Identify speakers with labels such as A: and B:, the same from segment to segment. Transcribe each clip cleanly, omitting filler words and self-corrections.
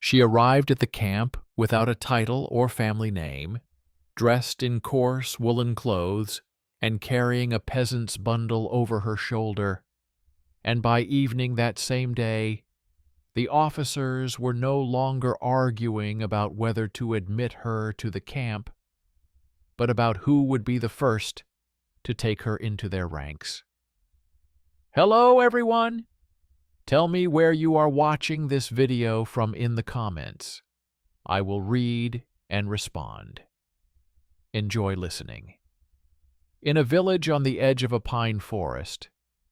A: She arrived at the camp without a title or family name, dressed in coarse woolen clothes and carrying a peasant's bundle over her shoulder, and by evening that same day, the officers were no longer arguing about whether to admit her to the camp, but about who would be the first to take her into their ranks. Hello, everyone! Tell me where you are watching this video from in the comments. I will read and respond. Enjoy listening. In a village on the edge of a pine forest,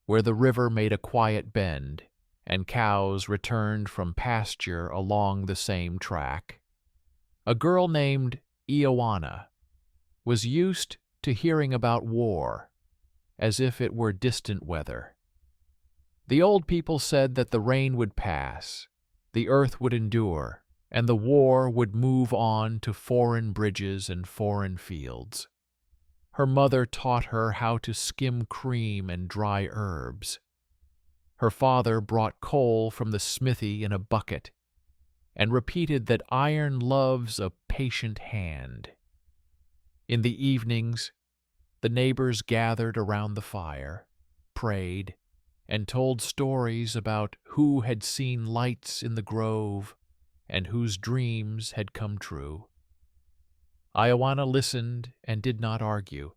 A: where the river made a quiet bend and cows returned from pasture along the same track, a girl named Ioana was used to hearing about war as if it were distant weather. The old people said that the rain would pass, the earth would endure, and the war would move on to foreign bridges and foreign fields. Her mother taught her how to skim cream and dry herbs. Her father brought coal from the smithy in a bucket and repeated that iron loves a patient hand. In the evenings, the neighbors gathered around the fire, prayed, and told stories about who had seen lights in the grove and whose dreams had come true. Ioana listened and did not argue.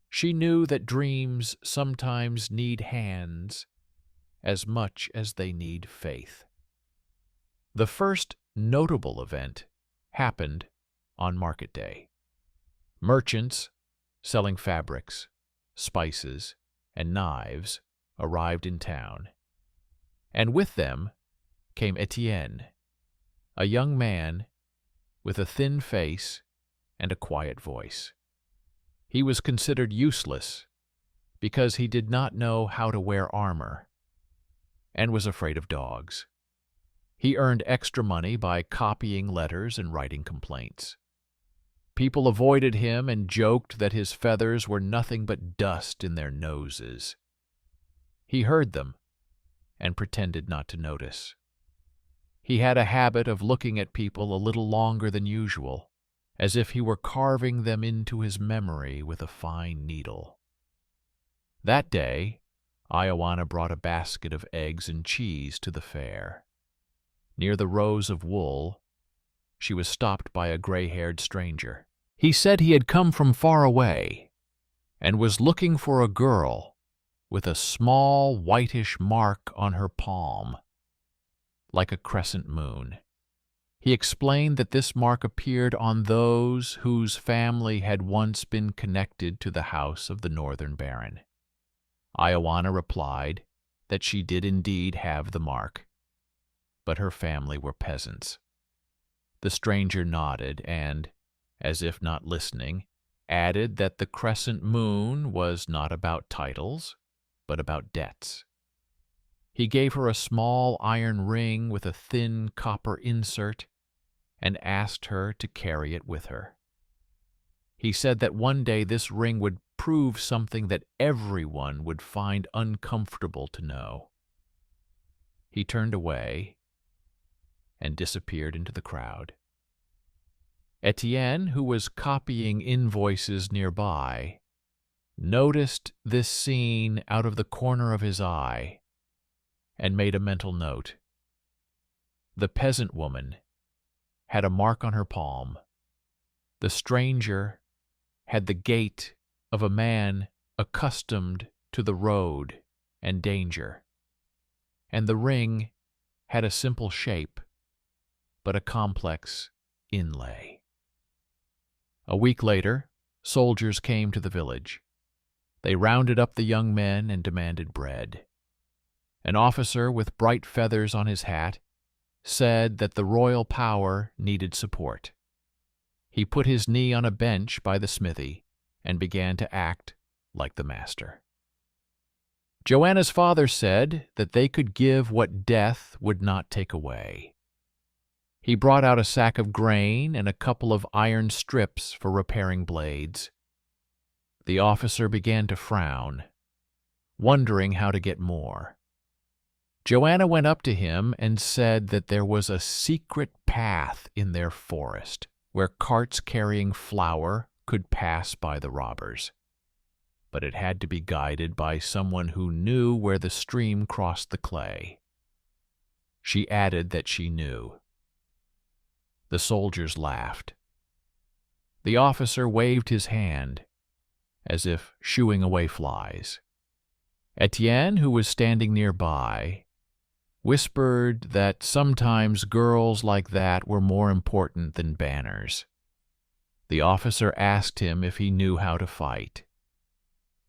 A: She knew that dreams sometimes need hands as much as they need faith. The first notable event happened on market day. Merchants selling fabrics, spices, and knives arrived in town, and with them came Etienne, a young man with a thin face and a quiet voice. He was considered useless because he did not know how to wear armor and was afraid of dogs. He earned extra money by copying letters and writing complaints. People avoided him and joked that his feathers were nothing but dust in their noses. He heard them and pretended not to notice. He had a habit of looking at people a little longer than usual, as if he were carving them into his memory with a fine needle. That day, Ioana brought a basket of eggs and cheese to the fair. Near the rows of wool, she was stopped by a gray-haired stranger. He said he had come from far away and was looking for a girl with a small whitish mark on her palm, like a crescent moon. He explained that this mark appeared on those whose family had once been connected to the house of the northern baron. Ioana replied that she did indeed have the mark, but her family were peasants. The stranger nodded and, as if not listening, added that the crescent moon was not about titles, but about debts. He gave her a small iron ring with a thin copper insert and asked her to carry it with her. He said that one day this ring would prove something that everyone would find uncomfortable to know. He turned away and disappeared into the crowd. Etienne, who was copying invoices nearby, noticed this scene out of the corner of his eye and made a mental note. The peasant woman had a mark on her palm. The stranger had the gait of a man accustomed to the road and danger, and the ring had a simple shape, but a complex inlay. A week later, soldiers came to the village. They rounded up the young men and demanded bread. An officer with bright feathers on his hat said that the royal power needed support. He put his knee on a bench by the smithy and began to act like the master. Joanna's father said that they could give what death would not take away. He brought out a sack of grain and a couple of iron strips for repairing blades. The officer began to frown, wondering how to get more. Joanna went up to him and said that there was a secret path in their forest where carts carrying flour could pass by the robbers. But it had to be guided by someone who knew where the stream crossed the clay. She added that she knew. The soldiers laughed. The officer waved his hand, as if shooing away flies. Etienne, who was standing nearby, whispered that sometimes girls like that were more important than banners. The officer asked him if he knew how to fight.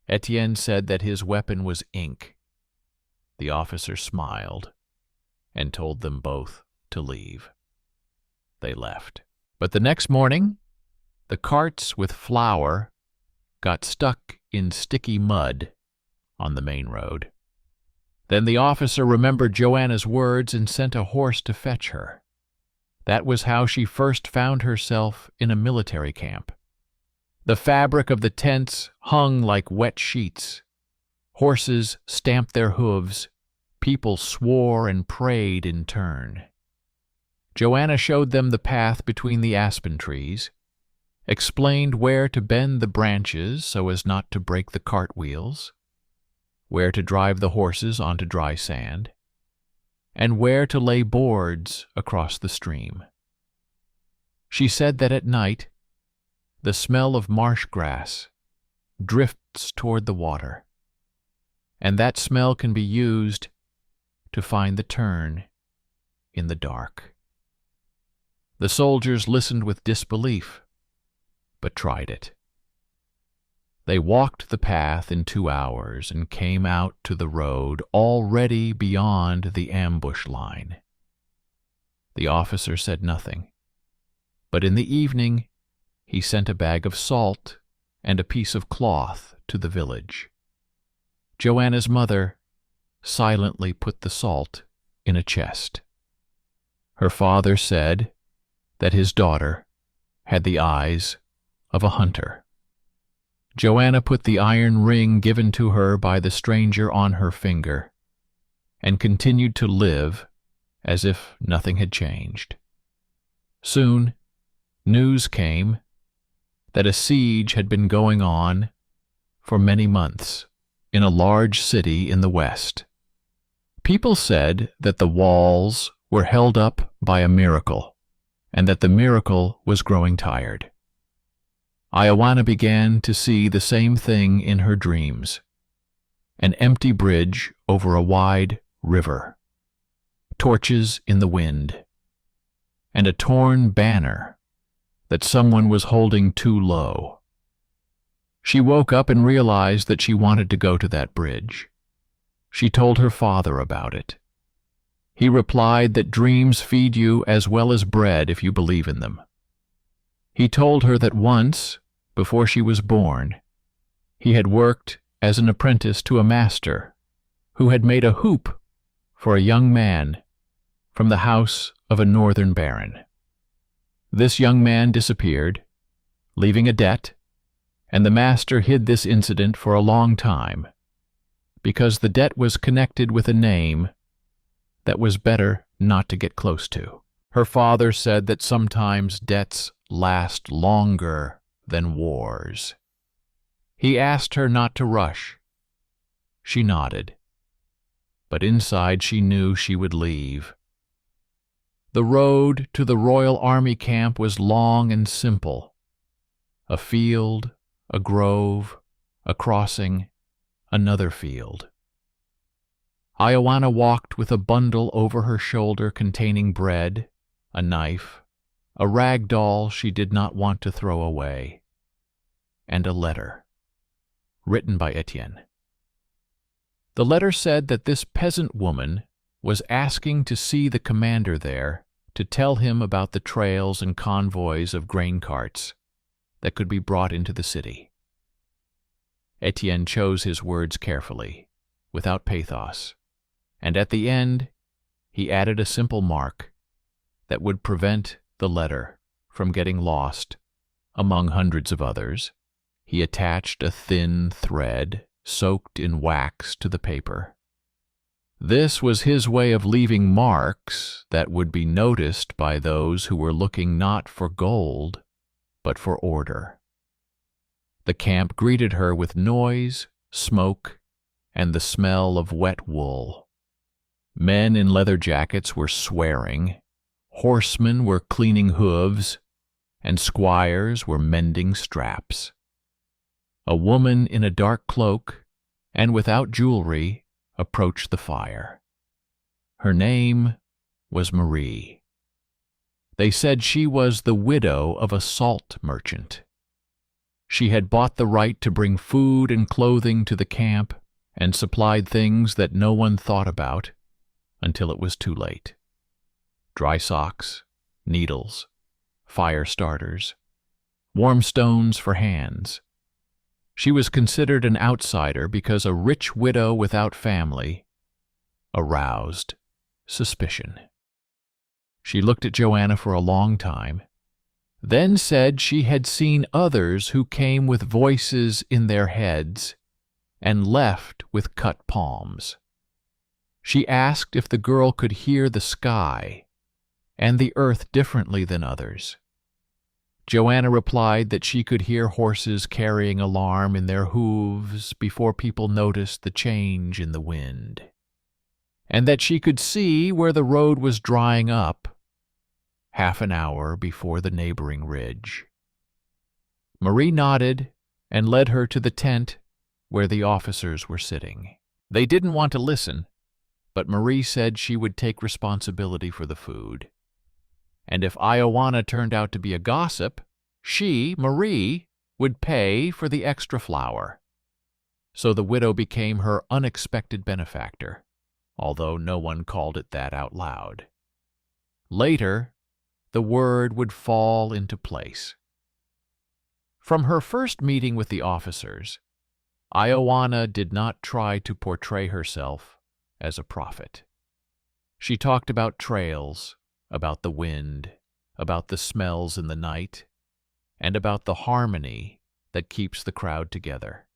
A: Etienne said that his weapon was ink. The officer smiled and told them both to leave. They left. But the next morning, the carts with flour got stuck in sticky mud on the main road. Then the officer remembered Joanna's words and sent a horse to fetch her. That was how she first found herself in a military camp. The fabric of the tents hung like wet sheets. Horses stamped their hooves. People swore and prayed in turn. Joanna showed them the path between the aspen trees, explained where to bend the branches so as not to break the cart wheels, where to drive the horses onto dry sand, and where to lay boards across the stream. She said that at night, the smell of marsh grass drifts toward the water, and that smell can be used to find the turn in the dark. The soldiers listened with disbelief, but tried it. They walked the path in 2 hours and came out to the road already beyond the ambush line. The officer said nothing, but in the evening he sent a bag of salt and a piece of cloth to the village. Joanna's mother silently put the salt in a chest. Her father said that his daughter had the eyes of a hunter. Joanna put the iron ring given to her by the stranger on her finger and continued to live as if nothing had changed. Soon, news came that a siege had been going on for many months in a large city in the west. People said that the walls were held up by a miracle and that the miracle was growing tired. Ioana began to see the same thing in her dreams: an empty bridge over a wide river, torches in the wind, and a torn banner that someone was holding too low. She woke up and realized that she wanted to go to that bridge. She told her father about it. He replied that dreams feed you as well as bread if you believe in them. He told her that once, before she was born, he had worked as an apprentice to a master who had made a hoop for a young man from the house of a northern baron. This young man disappeared, leaving a debt, and the master hid this incident for a long time, because the debt was connected with a name that was better not to get close to. Her father said that sometimes debts last longer than wars. He asked her not to rush. She nodded, but inside she knew she would leave. The road to the Royal Army camp was long and simple: a field, a grove, a crossing, another field. Ioana walked with a bundle over her shoulder containing bread, a knife, a rag doll she did not want to throw away, and a letter, written by Etienne. The letter said that this peasant woman was asking to see the commander there to tell him about the trails and convoys of grain carts that could be brought into the city. Etienne chose his words carefully, without pathos, and at the end he added a simple mark that would prevent the letter from getting lost among hundreds of others. He attached a thin thread soaked in wax to the paper. This was his way of leaving marks that would be noticed by those who were looking not for gold, but for order. The camp greeted her with noise, smoke, and the smell of wet wool. Men in leather jackets were swearing, horsemen were cleaning hooves, and squires were mending straps. A woman in a dark cloak and without jewelry approached the fire. Her name was Marie. They said she was the widow of a salt merchant. She had bought the right to bring food and clothing to the camp and supplied things that no one thought about until it was too late. Dry socks, needles, fire starters, warm stones for hands. She was considered an outsider because a rich widow without family aroused suspicion. She looked at Joanna for a long time, then said she had seen others who came with voices in their heads and left with cut palms. She asked if the girl could hear the sky and the earth differently than others. Joanna replied that she could hear horses carrying alarm in their hooves before people noticed the change in the wind, and that she could see where the road was drying up half an hour before the neighboring ridge. Marie nodded and led her to the tent where the officers were sitting. They didn't want to listen, but Marie said she would take responsibility for the food. And if Ioana turned out to be a gossip, she, Marie, would pay for the extra flour. So the widow became her unexpected benefactor, although no one called it that out loud. Later, the word would fall into place. From her first meeting with the officers, Ioana did not try to portray herself as a prophet. She talked about trails, about the wind, about the smells in the night, and about the harmony that keeps the crowd together.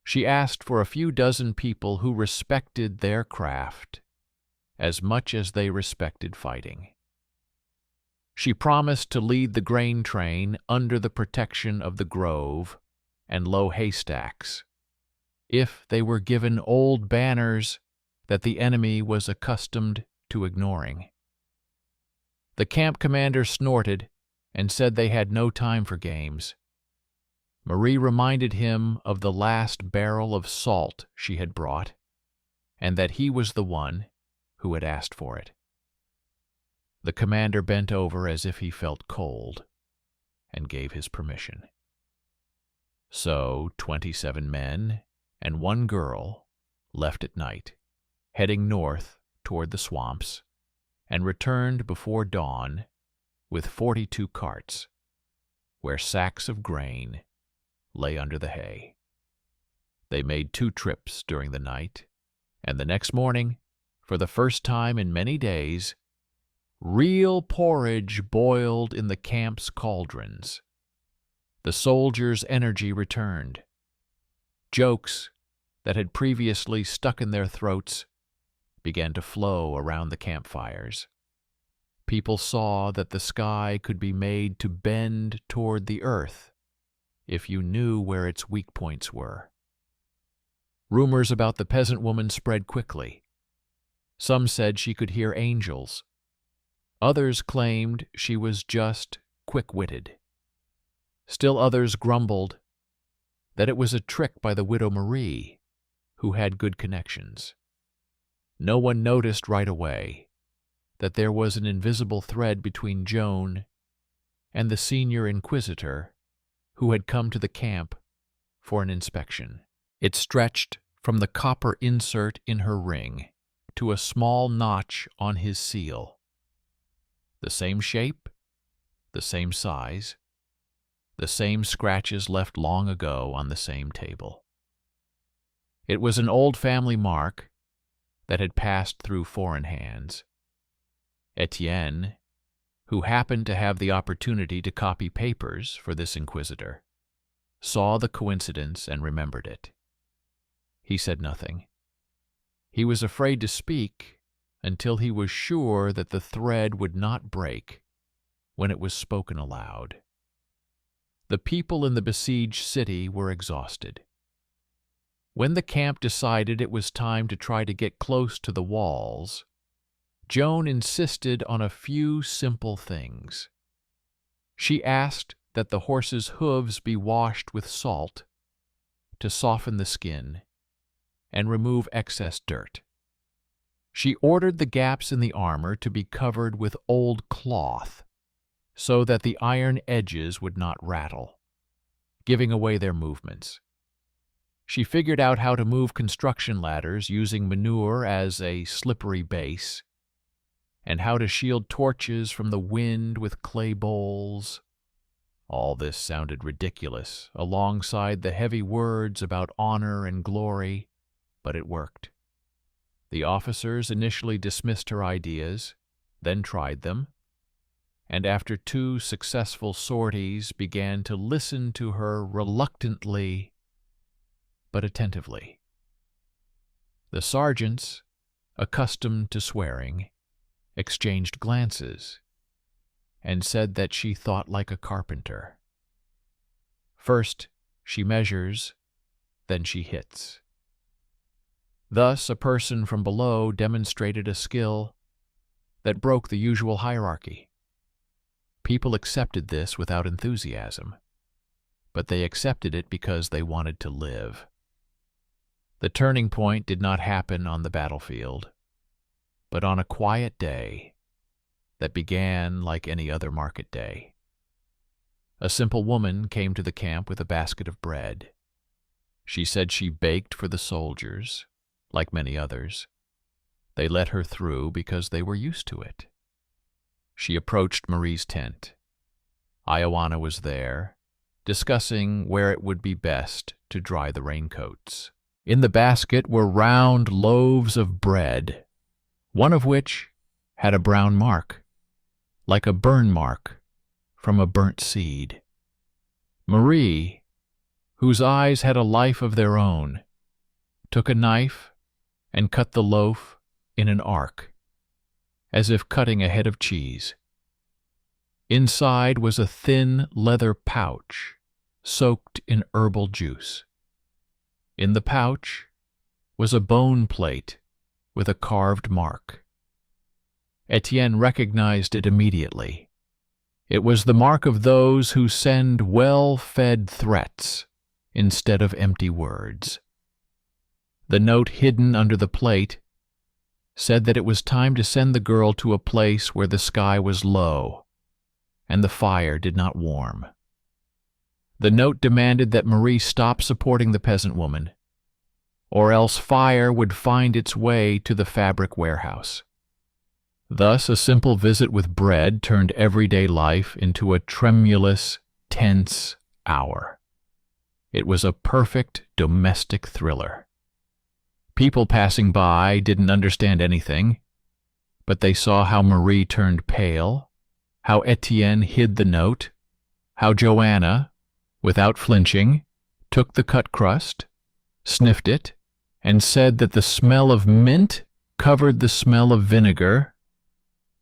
A: She asked for a few dozen people who respected their craft as much as they respected fighting. She promised to lead the grain train under the protection of the grove and low haystacks, if they were given old banners that the enemy was accustomed to ignoring. The camp commander snorted and said they had no time for games. Marie reminded him of the last barrel of salt she had brought, and that he was the one who had asked for it. The commander bent over as if he felt cold, and gave his permission. So 27 men and 1 girl left at night, heading north toward the swamps, and returned before dawn with 42 carts, where sacks of grain lay under the hay. They made 2 trips during the night, and the next morning, for the first time in many days, real porridge boiled in the camp's cauldrons. The soldiers' energy returned. Jokes that had previously stuck in their throats began to flow around the campfires. People saw that the sky could be made to bend toward the earth if you knew where its weak points were. Rumors about the peasant woman spread quickly. Some said she could hear angels. Others claimed she was just quick-witted. Still others grumbled that it was a trick by the widow Marie, who had good connections. No one noticed right away that there was an invisible thread between Joan and the senior inquisitor who had come to the camp for an inspection. It stretched from the copper insert in her ring to a small notch on his seal. The same shape, the same size, the same scratches left long ago on the same table. It was an old family mark that had passed through foreign hands. Etienne, who happened to have the opportunity to copy papers for this inquisitor, saw the coincidence and remembered it. He said nothing. He was afraid to speak until he was sure that the thread would not break when it was spoken aloud. The people in the besieged city were exhausted. When the camp decided it was time to try to get close to the walls, Joan insisted on a few simple things. She asked that the horses' hooves be washed with salt to soften the skin and remove excess dirt. She ordered the gaps in the armor to be covered with old cloth so that the iron edges would not rattle, giving away their movements. She figured out how to move construction ladders using manure as a slippery base, and how to shield torches from the wind with clay bowls. All this sounded ridiculous alongside the heavy words about honor and glory, but it worked. The officers initially dismissed her ideas, then tried them, and after 2 successful sorties began to listen to her reluctantly but attentively. The sergeants, accustomed to swearing, exchanged glances and said that she thought like a carpenter. First she measures, then she hits. Thus, a person from below demonstrated a skill that broke the usual hierarchy. People accepted this without enthusiasm, but they accepted it because they wanted to live. The turning point did not happen on the battlefield, but on a quiet day that began like any other market day. A simple woman came to the camp with a basket of bread. She said she baked for the soldiers, like many others. They let her through because they were used to it. She approached Marie's tent. Ioana was there, discussing where it would be best to dry the raincoats. In the basket were round loaves of bread, one of which had a brown mark, like a burn mark from a burnt seed. Marie, whose eyes had a life of their own, took a knife and cut the loaf in an arc, as if cutting a head of cheese. Inside was a thin leather pouch soaked in herbal juice. In the pouch was a bone plate with a carved mark. Etienne recognized it immediately. It was the mark of those who send well-fed threats instead of empty words. The note hidden under the plate said that it was time to send the girl to a place where the sky was low and the fire did not warm. The note demanded that Marie stop supporting the peasant woman, or else fire would find its way to the fabric warehouse. Thus, a simple visit with bread turned everyday life into a tremulous, tense hour. It was a perfect domestic thriller. People passing by didn't understand anything, but they saw how Marie turned pale, how Etienne hid the note, how Joanna, without flinching, took the cut crust, sniffed it, and said that the smell of mint covered the smell of vinegar,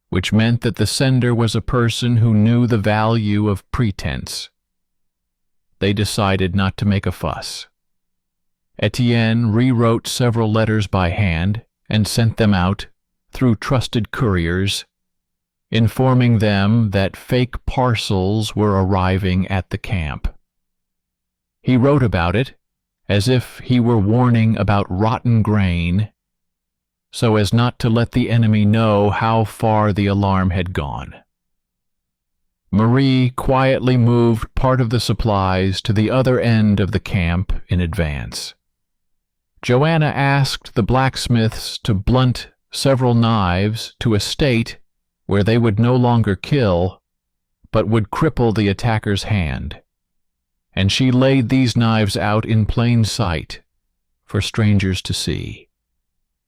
A: which meant that the sender was a person who knew the value of pretense. They decided not to make a fuss. Etienne rewrote several letters by hand and sent them out through trusted couriers, informing them that fake parcels were arriving at the camp. He wrote about it as if he were warning about rotten grain, so as not to let the enemy know how far the alarm had gone. Marie quietly moved part of the supplies to the other end of the camp in advance. Joanna asked the blacksmiths to blunt several knives to a state where they would no longer kill, but would cripple the attacker's hand, and she laid these knives out in plain sight for strangers to see.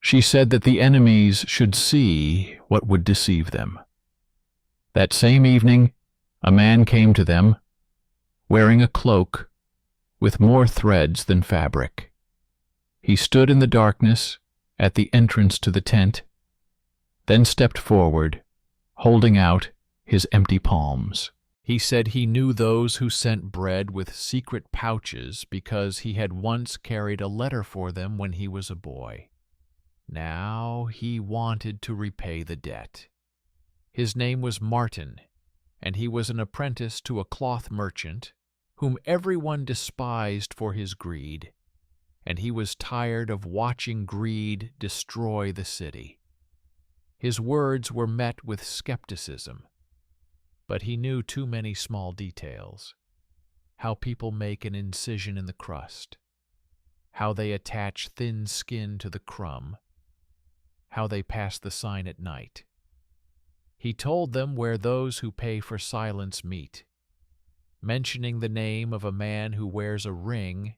A: She said that the enemies should see what would deceive them. That same evening, a man came to them, wearing a cloak with more threads than fabric. He stood in the darkness at the entrance to the tent, then stepped forward, holding out his empty palms. He said he knew those who sent bread with secret pouches because he had once carried a letter for them when he was a boy. Now he wanted to repay the debt. His name was Martin, and he was an apprentice to a cloth merchant whom everyone despised for his greed, and he was tired of watching greed destroy the city. His words were met with skepticism, but he knew too many small details: how people make an incision in the crust, how they attach thin skin to the crumb, how they pass the sign at night. He told them where those who pay for silence meet, mentioning the name of a man who wears a ring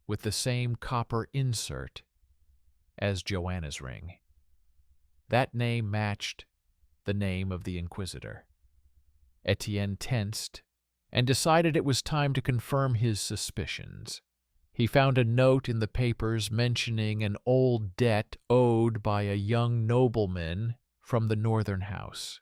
A: with the same copper insert as Joanna's ring. That name matched the name of the Inquisitor. Etienne tensed and decided it was time to confirm his suspicions. He found a note in the papers mentioning an old debt owed by a young nobleman from the northern house.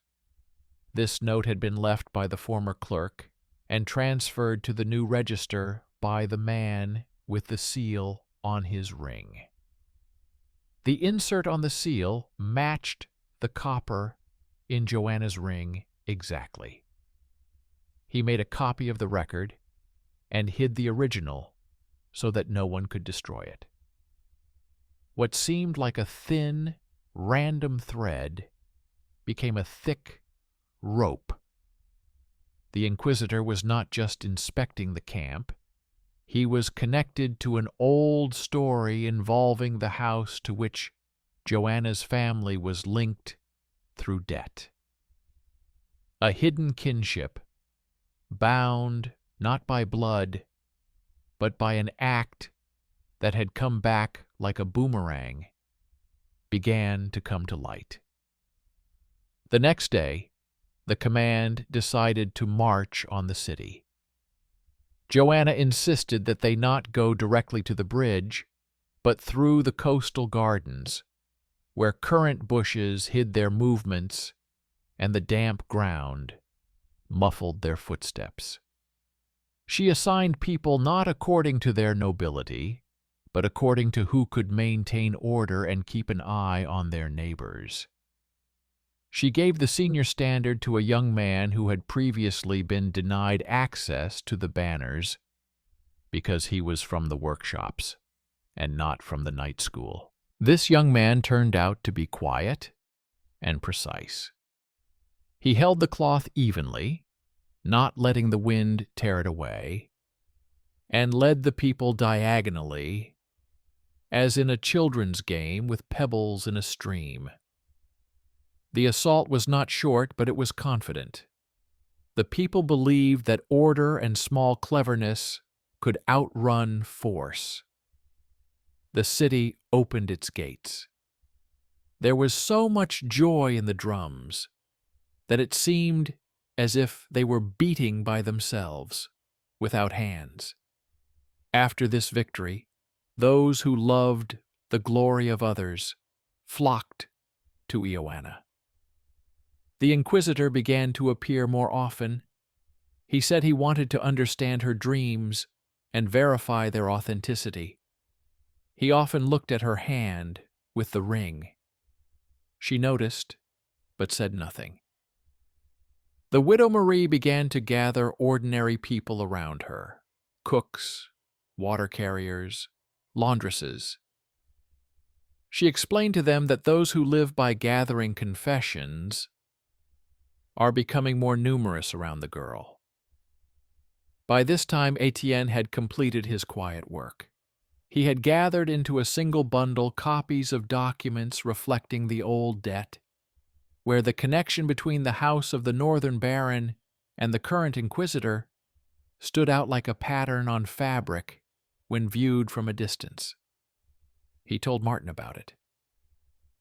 A: This note had been left by the former clerk and transferred to the new register by the man with the seal on his ring. The insert on the seal matched the copper in Joanna's ring exactly. He made a copy of the record and hid the original so that no one could destroy it. What seemed like a thin, random thread became a thick rope. The Inquisitor was not just inspecting the camp. He was connected to an old story involving the house to which Joanna's family was linked through debt. A hidden kinship, bound not by blood, but by an act that had come back like a boomerang, began to come to light. The next day, the command decided to march on the city. Joanna insisted that they not go directly to the bridge, but through the coastal gardens, where currant bushes hid their movements and the damp ground muffled their footsteps. She assigned people not according to their nobility, but according to who could maintain order and keep an eye on their neighbors. She gave the senior standard to a young man who had previously been denied access to the banners because he was from the workshops and not from the night school. This young man turned out to be quiet and precise. He held the cloth evenly, not letting the wind tear it away, and led the people diagonally, as in a children's game with pebbles in a stream. The assault was not short, but it was confident. The people believed that order and small cleverness could outrun force. The city opened its gates. There was so much joy in the drums that it seemed as if they were beating by themselves, without hands. After this victory, those who loved the glory of others flocked to Ioana. The Inquisitor began to appear more often. He said he wanted to understand her dreams and verify their authenticity. He often looked at her hand with the ring. She noticed, but said nothing. The widow Marie began to gather ordinary people around her: cooks, water carriers, laundresses. She explained to them that those who live by gathering confessions are becoming more numerous around the girl. By this time, Etienne had completed his quiet work. He had gathered into a single bundle copies of documents reflecting the old debt, where the connection between the house of the northern baron and the current Inquisitor stood out like a pattern on fabric when viewed from a distance. He told Martin about it.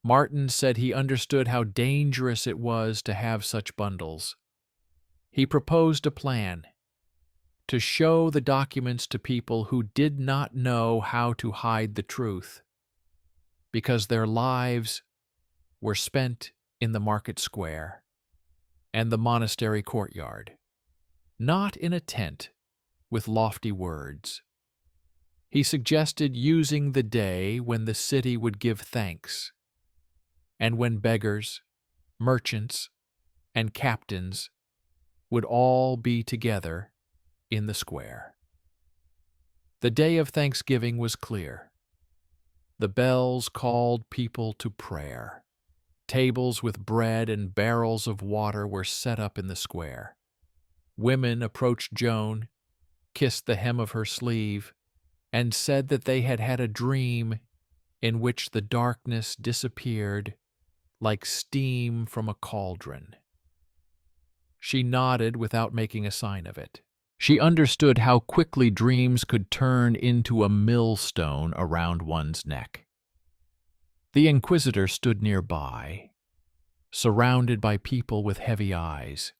A: Martin said he understood how dangerous it was to have such bundles. He proposed a plan: to show the documents to people who did not know how to hide the truth. because their lives were spent in the market square and the monastery courtyard, not in a tent with lofty words. He suggested using the day when the city would give thanks, and when beggars, merchants, and captains would all be together in the square. The day of Thanksgiving was clear. The bells called people to prayer. Tables with bread and barrels of water were set up in the square. Women approached Joan, kissed the hem of her sleeve, and said that they had had a dream in which the darkness disappeared like steam from a cauldron. She nodded without making a sign of it. She understood how quickly dreams could turn into a millstone around one's neck. The inquisitor stood nearby, surrounded by people with heavy eyes.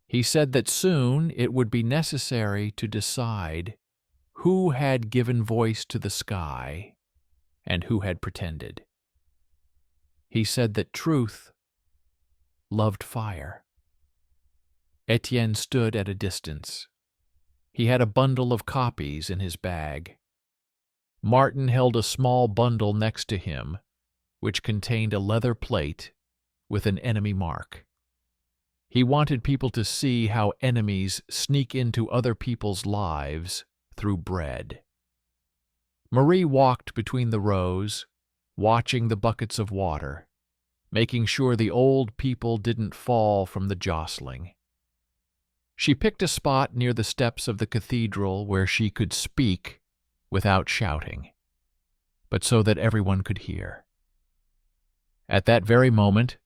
A: He said that soon it would be necessary to decide who had given voice to the sky and who had pretended. He said that truth loved fire. Etienne stood at a distance. He had a bundle of copies in his bag. Martin held a small bundle next to him, which contained a leather plate with an enemy mark. He wanted people to see how enemies sneak into other people's lives through bread. Marie walked between the rows, watching the buckets of water, making sure the old people didn't fall from the jostling. She picked a spot near the steps of the cathedral where she could speak without shouting, but so that everyone could hear. At that very moment,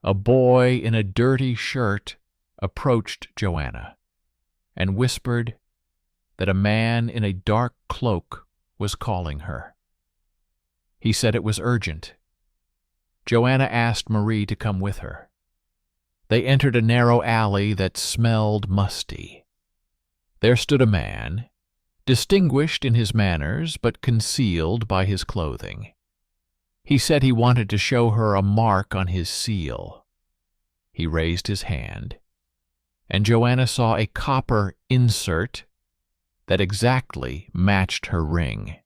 A: a boy in a dirty shirt approached Joanna and whispered that a man in a dark cloak was calling her. He said it was urgent. Joanna asked Marie to come with her. They entered a narrow alley that smelled musty. There stood a man, distinguished in his manners but concealed by his clothing. He said he wanted to show her a mark on his seal. He raised his hand, and Joanna saw a copper insert that exactly matched her ring.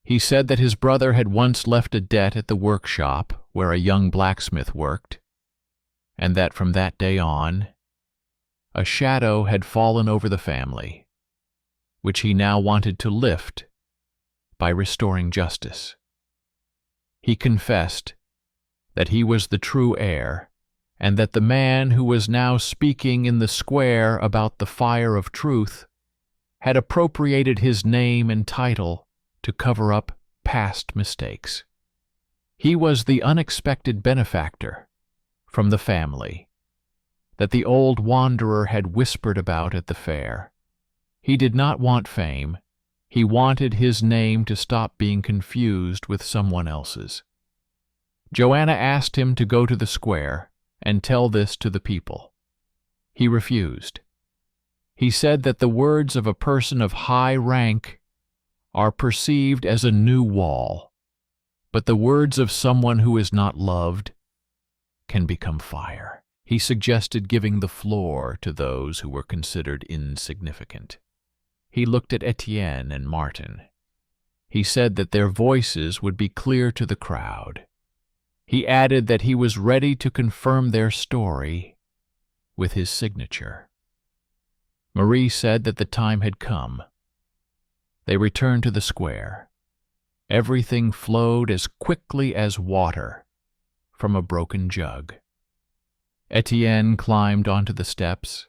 A: He said that his brother had once left a debt at the workshop where a young blacksmith worked, and that from that day on, a shadow had fallen over the family, which he now wanted to lift by restoring justice. He confessed that he was the true heir, and that the man who was now speaking in the square about the fire of truth had appropriated his name and title to cover up past mistakes. He was the unexpected benefactor from the family that the old wanderer had whispered about at the fair. He did not want fame. He wanted his name to stop being confused with someone else's. Joanna asked him to go to the square and tell this to the people. He refused. He said that the words of a person of high rank are perceived as a new wall, but the words of someone who is not loved can become fire. He suggested giving the floor to those who were considered insignificant. He looked at Etienne and Martin. He said that their voices would be clear to the crowd. He added that he was ready to confirm their story with his signature. Marie said that the time had come. They returned to the square. Everything flowed as quickly as water from a broken jug. Etienne climbed onto the steps,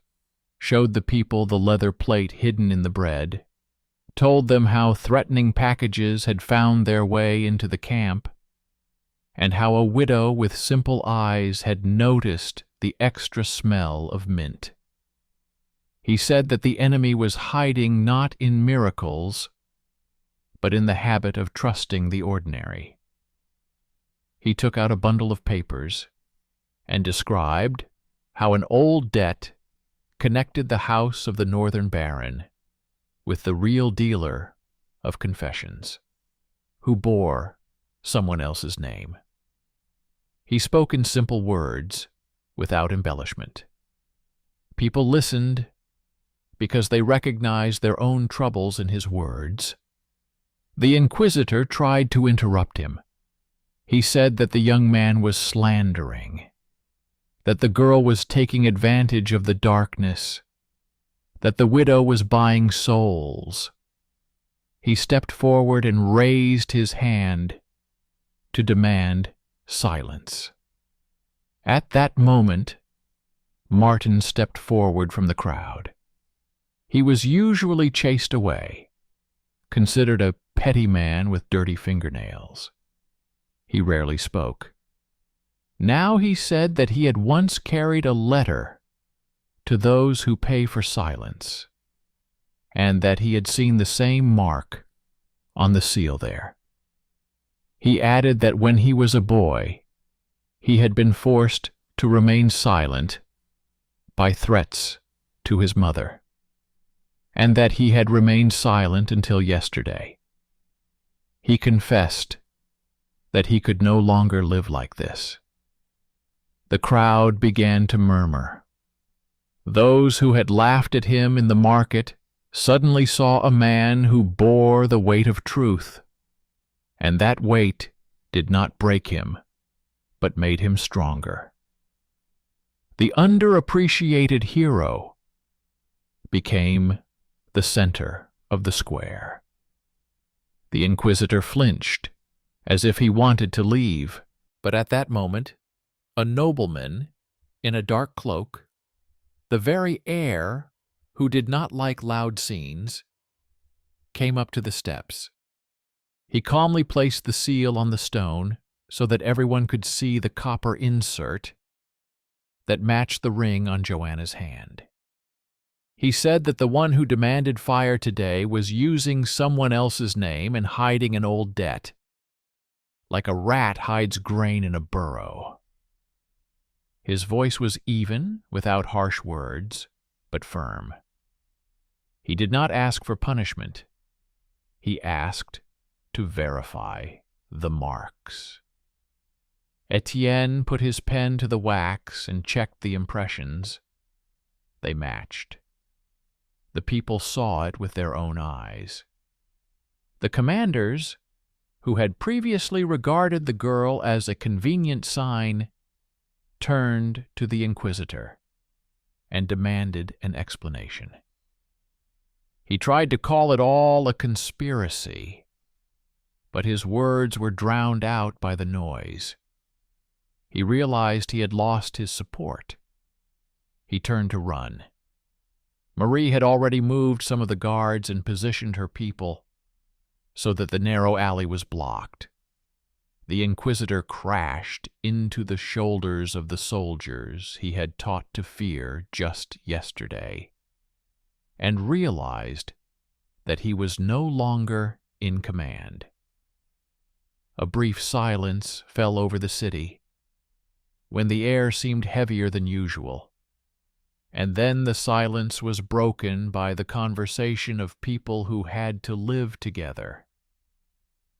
A: showed the people the leather plate hidden in the bread, told them how threatening packages had found their way into the camp, and how a widow with simple eyes had noticed the extra smell of mint. He said that the enemy was hiding not in miracles, but in the habit of trusting the ordinary. He took out a bundle of papers and described how an old debt connected the house of the northern baron with the real dealer of confessions, who bore someone else's name. He spoke in simple words, without embellishment. People listened because they recognized their own troubles in his words. The inquisitor tried to interrupt him. He said that the young man was slandering, that the girl was taking advantage of the darkness, that the widow was buying souls. He stepped forward and raised his hand to demand silence. At that moment, Martin stepped forward from the crowd. He was usually chased away, considered a petty man with dirty fingernails. He rarely spoke. Now he said that he had once carried a letter to those who pay for silence, and that he had seen the same mark on the seal there. He added that when he was a boy, he had been forced to remain silent by threats to his mother, and that he had remained silent until yesterday. He confessed that he could no longer live like this. The crowd began to murmur. Those who had laughed at him in the market suddenly saw a man who bore the weight of truth, and that weight did not break him, but made him stronger. The underappreciated hero became the center of the square. The inquisitor flinched, as if he wanted to leave, but at that moment, a nobleman in a dark cloak, the very heir who did not like loud scenes, came up to the steps. He calmly placed the seal on the stone so that everyone could see the copper insert that matched the ring on Joanna's hand. He said that the one who demanded fire today was using someone else's name and hiding an old debt, like a rat hides grain in a burrow. His voice was even, without harsh words, but firm. He did not ask for punishment. He asked to verify the marks. Etienne put his pen to the wax and checked the impressions. They matched. The people saw it with their own eyes. The commanders, who had previously regarded the girl as a convenient sign, turned to the inquisitor and demanded an explanation. He tried to call it all a conspiracy, but his words were drowned out by the noise. He realized he had lost his support. He turned to run. Marie had already moved some of the guards and positioned her people so that the narrow alley was blocked. The inquisitor crashed into the shoulders of the soldiers he had taught to fear just yesterday, and realized that he was no longer in command. A brief silence fell over the city, when the air seemed heavier than usual, and then the silence was broken by the conversation of people who had to live together.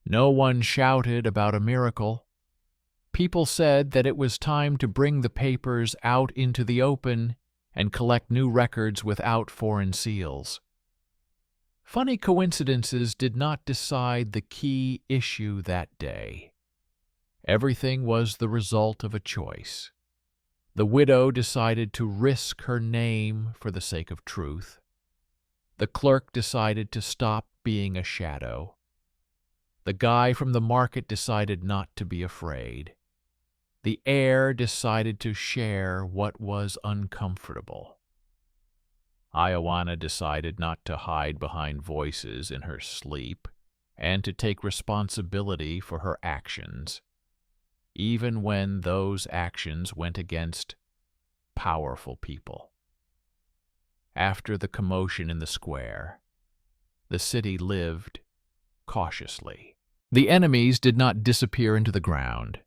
A: No one shouted about a miracle. People said that it was time to bring the papers out into the open and collect new records without foreign seals. Funny coincidences did not decide the key issue that day. Everything was the result of a choice. The widow decided to risk her name for the sake of truth. The clerk decided to stop being a shadow. The guy from the market decided not to be afraid. The heir decided to share what was uncomfortable. Ioana decided not to hide behind voices in her sleep and to take responsibility for her actions, even when those actions went against powerful people. After the commotion in the square, the city lived cautiously. The enemies did not disappear into the ground.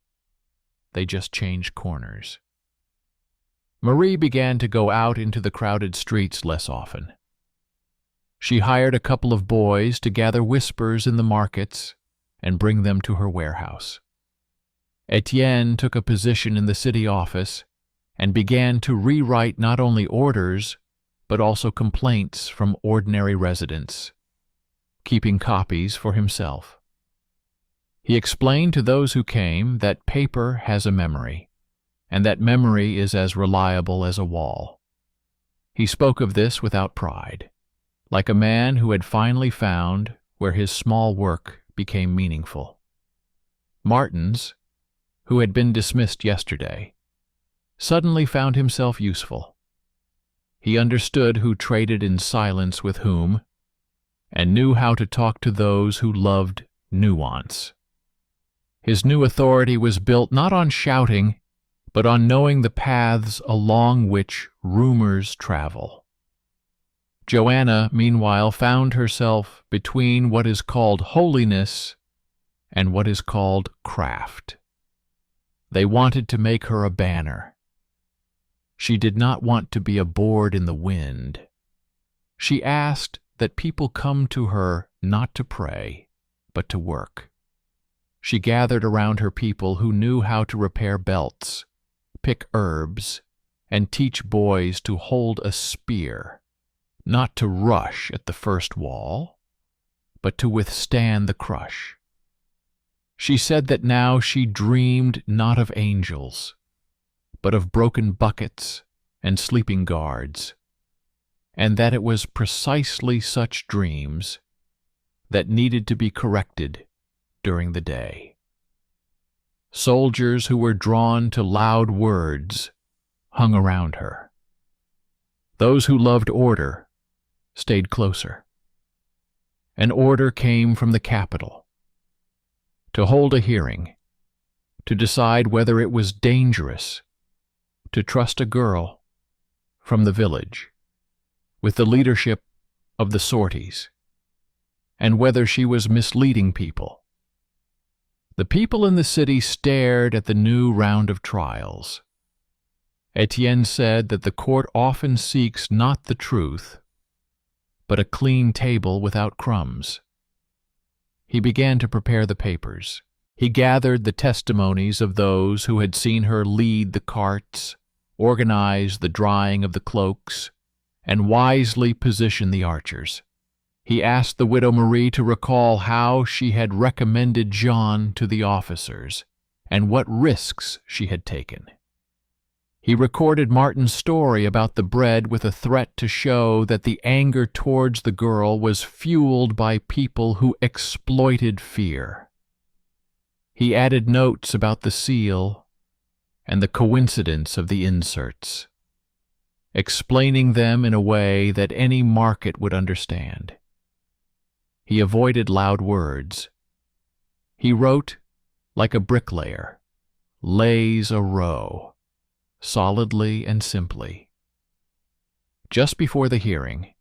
A: They just changed corners. Marie began to go out into the crowded streets less often. She hired a couple of boys to gather whispers in the markets and bring them to her warehouse. Etienne took a position in the city office and began to rewrite not only orders, but also complaints from ordinary residents, keeping copies for himself. He explained to those who came that paper has a memory, and that memory is as reliable as a wall. He spoke of this without pride, like a man who had finally found where his small work became meaningful. Martins, who had been dismissed yesterday, suddenly found himself useful. He understood who traded in silence with whom, and knew how to talk to those who loved nuance. His new authority was built not on shouting, but on knowing the paths along which rumors travel. Joanna, meanwhile, found herself between what is called holiness and what is called craft. They wanted to make her a banner. She did not want to be a board in the wind. She asked that people come to her not to pray, but to work. She gathered around her people who knew how to repair belts, pick herbs, and teach boys to hold a spear, not to rush at the first wall, but to withstand the crush. She said that now she dreamed not of angels, but of broken buckets and sleeping guards, and that it was precisely such dreams that needed to be corrected during the day. Soldiers who were drawn to loud words hung around her. Those who loved order stayed closer. An order came from the capital to hold a hearing, to decide whether it was dangerous to trust a girl from the village with the leadership of the sorties, and whether she was misleading people. The people in the city stared at the new round of trials. Etienne said that the court often seeks not the truth, but a clean table without crumbs. He began to prepare the papers. He gathered the testimonies of those who had seen her lead the carts, organize the drying of the cloaks, and wisely position the archers. He asked the widow Marie to recall how she had recommended Joan to the officers and what risks she had taken. He recorded Martin's story about the bread with a threat to show that the anger towards the girl was fueled by people who exploited fear. He added notes about the seal and the coincidence of the inserts, explaining them in a way that any market would understand. He avoided loud words. He wrote like a bricklayer, lays a row, solidly and simply. Just before the hearing,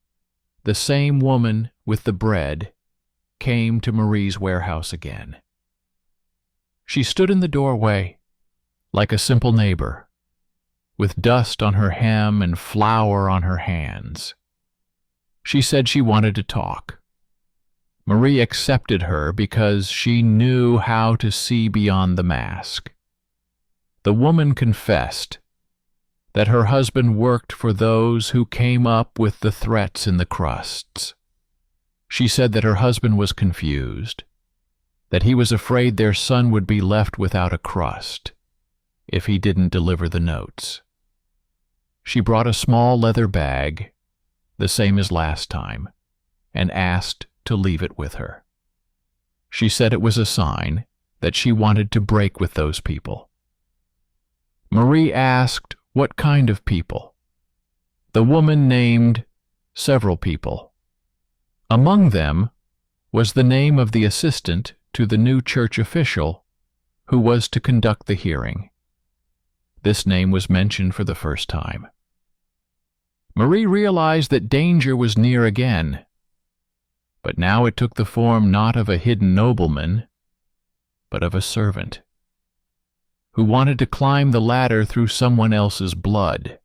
A: the same woman with the bread came to Marie's warehouse again. She stood in the doorway like a simple neighbor, with dust on her hem and flour on her hands. She said she wanted to talk. Marie accepted her because she knew how to see beyond the mask. The woman confessed that her husband worked for those who came up with the threats in the crusts. She said that her husband was confused, that he was afraid their son would be left without a crust if he didn't deliver the notes. She brought a small leather bag, the same as last time, and asked to leave it with her. She said it was a sign that she wanted to break with those people. Marie asked what kind of people. The woman named several people. Among them was the name of the assistant to the new church official who was to conduct the hearing. This name was mentioned for the first time. Marie realized that danger was near again, but now it took the form not of a hidden nobleman, but of a servant who wanted to climb the ladder through someone else's blood.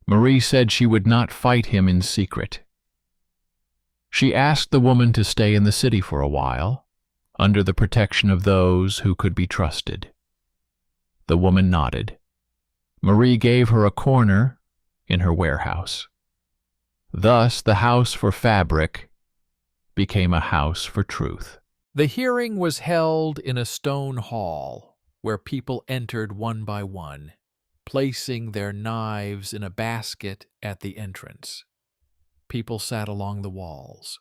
A: Marie said she would not fight him in secret. She asked the woman to stay in the city for a while, under the protection of those who could be trusted. The woman nodded. Marie gave her a corner in her warehouse. Thus, the house for fabric became a house for truth. The hearing was held in a stone hall where people entered one by one, placing their knives in a basket at the entrance. People sat along the walls.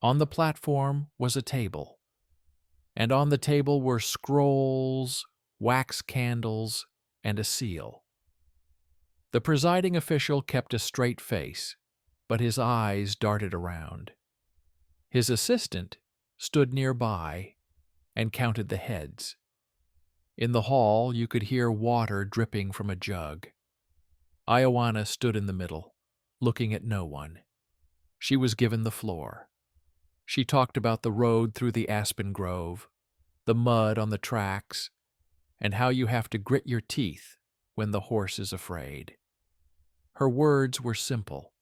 A: On the platform was a table, and on the table were scrolls, wax candles, and a seal. The presiding official kept a straight face, but his eyes darted around. His assistant stood nearby and counted the heads. In the hall, you could hear water dripping from a jug. Ioana stood in the middle, looking at no one. She was given the floor. She talked about the road through the aspen grove, the mud on the tracks, and how you have to grit your teeth when the horse is afraid. Her words were simple.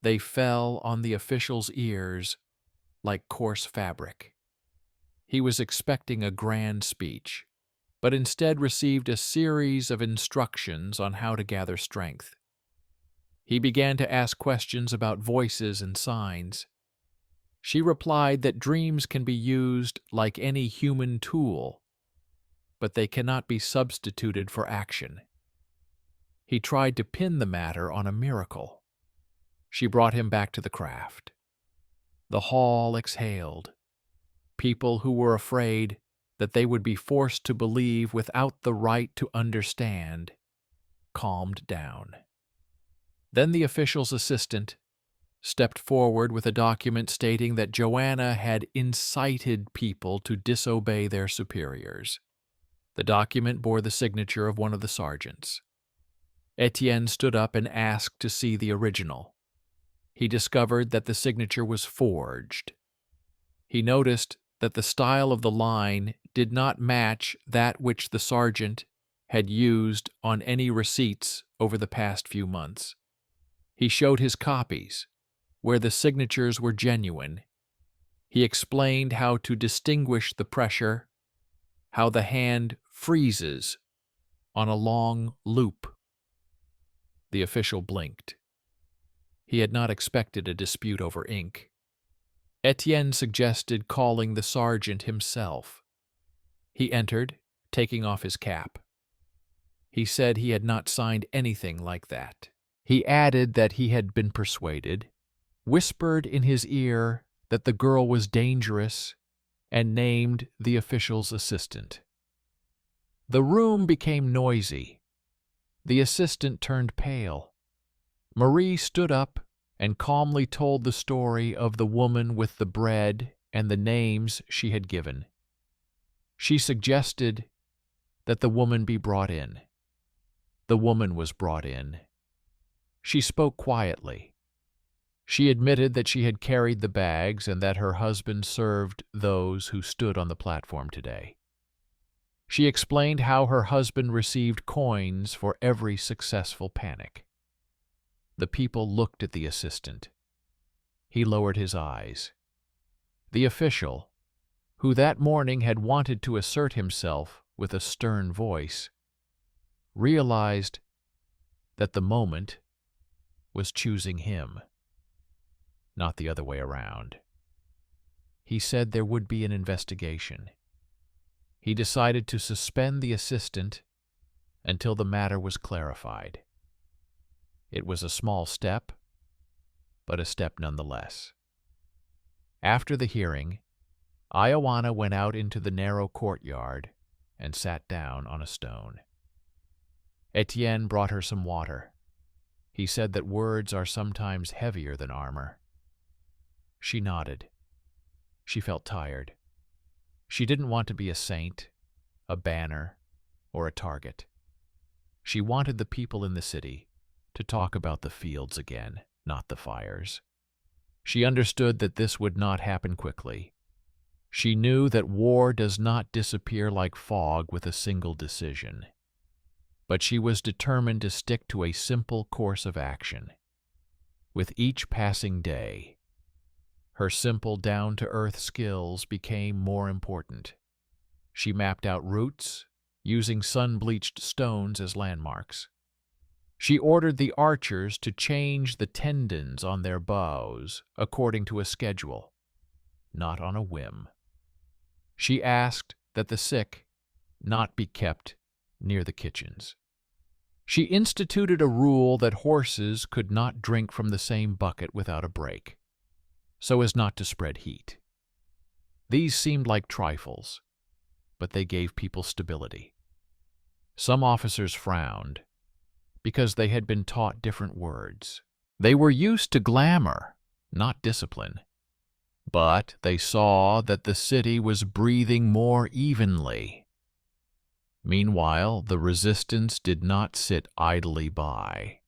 A: They fell on the official's ears like coarse fabric. He was expecting a grand speech, but instead received a series of instructions on how to gather strength. He began to ask questions about voices and signs. She replied that dreams can be used like any human tool, but they cannot be substituted for action. He tried to pin the matter on a miracle. She brought him back to the craft. The hall exhaled. People who were afraid that they would be forced to believe without the right to understand calmed down. Then the official's assistant stepped forward with a document stating that Joanna had incited people to disobey their superiors. The document bore the signature of one of the sergeants. Etienne stood up and asked to see the original. He discovered that the signature was forged. He noticed that the style of the line did not match that which the sergeant had used on any receipts over the past few months. He showed his copies, where the signatures were genuine. He explained how to distinguish the pressure, how the hand freezes on a long loop. The official blinked. He had not expected a dispute over ink. Etienne suggested calling the sergeant himself. He entered, taking off his cap. He said he had not signed anything like that. He added that he had been persuaded, whispered in his ear that the girl was dangerous, and named the official's assistant. The room became noisy. The assistant turned pale. Marie stood up and calmly told the story of the woman with the bread and the names she had given. She suggested that the woman be brought in. The woman was brought in. She spoke quietly. She admitted that she had carried the bags and that her husband served those who stood on the platform today. She explained how her husband received coins for every successful panic. The people looked at the assistant. He lowered his eyes. The official, who that morning had wanted to assert himself with a stern voice, realized that the moment was choosing him, not the other way around. He said there would be an investigation. He decided to suspend the assistant until the matter was clarified. It was a small step, but a step nonetheless. After the hearing, Ioana went out into the narrow courtyard and sat down on a stone. Etienne brought her some water. He said that words are sometimes heavier than armor. She nodded. She felt tired. She didn't want to be a saint, a banner, or a target. She wanted the people in the city to talk about the fields again, not the fires. She understood that this would not happen quickly. She knew that war does not disappear like fog with a single decision. But she was determined to stick to a simple course of action. With each passing day, Her simple, down-to-earth skills became more important. She mapped out routes, using sun-bleached stones as landmarks. She ordered the archers to change the tendons on their bows according to a schedule, not on a whim. She asked that the sick not be kept near the kitchens. She instituted a rule that horses could not drink from the same bucket without a break, so as not to spread heat. These seemed like trifles, but they gave people stability. Some officers frowned, because they had been taught different words. They were used to glamour, not discipline. But they saw that the city was breathing more evenly. Meanwhile, the resistance did not sit idly by.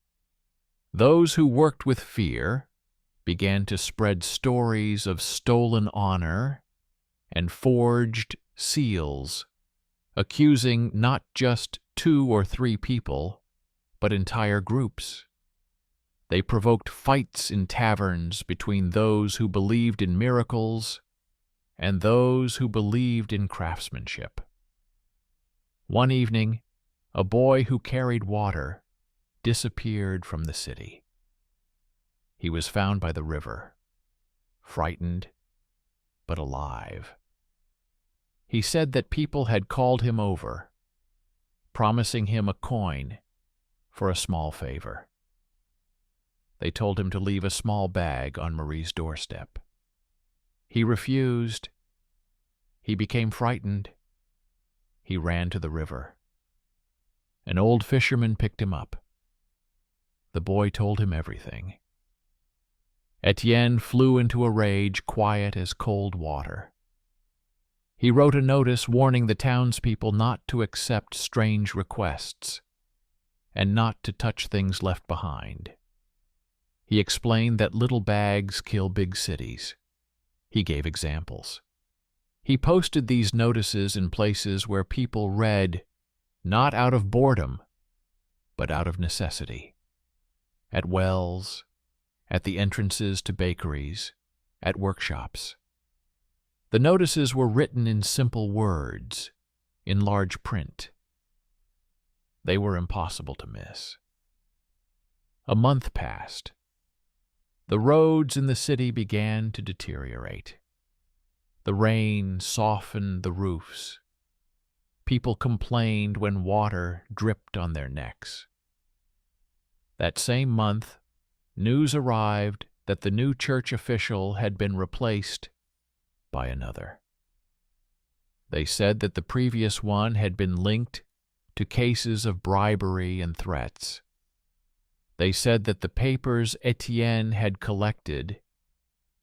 A: Those who worked with fear began to spread stories of stolen honor and forged seals, accusing not just 2 or 3 people, but entire groups. They provoked fights in taverns between those who believed in miracles and those who believed in craftsmanship. One evening, a boy who carried water disappeared from the city. He was found by the river, frightened but alive. He said that people had called him over, promising him a coin for a small favor. They told him to leave a small bag on Marie's doorstep. He refused. He became frightened. He ran to the river. An old fisherman picked him up. The boy told him everything. Etienne flew into a rage, quiet as cold water. He wrote a notice warning the townspeople not to accept strange requests and not to touch things left behind. He explained that little bags kill big cities. He gave examples. He posted these notices in places where people read, not out of boredom, but out of necessity. At wells, at the entrances to bakeries, at workshops. The notices were written in simple words, in large print. They were impossible to miss. A month passed. The roads in the city began to deteriorate. The rain softened the roofs. People complained when water dripped on their necks. That same month, news arrived that the new church official had been replaced by another. They said that the previous one had been linked to cases of bribery and threats. They said that the papers Etienne had collected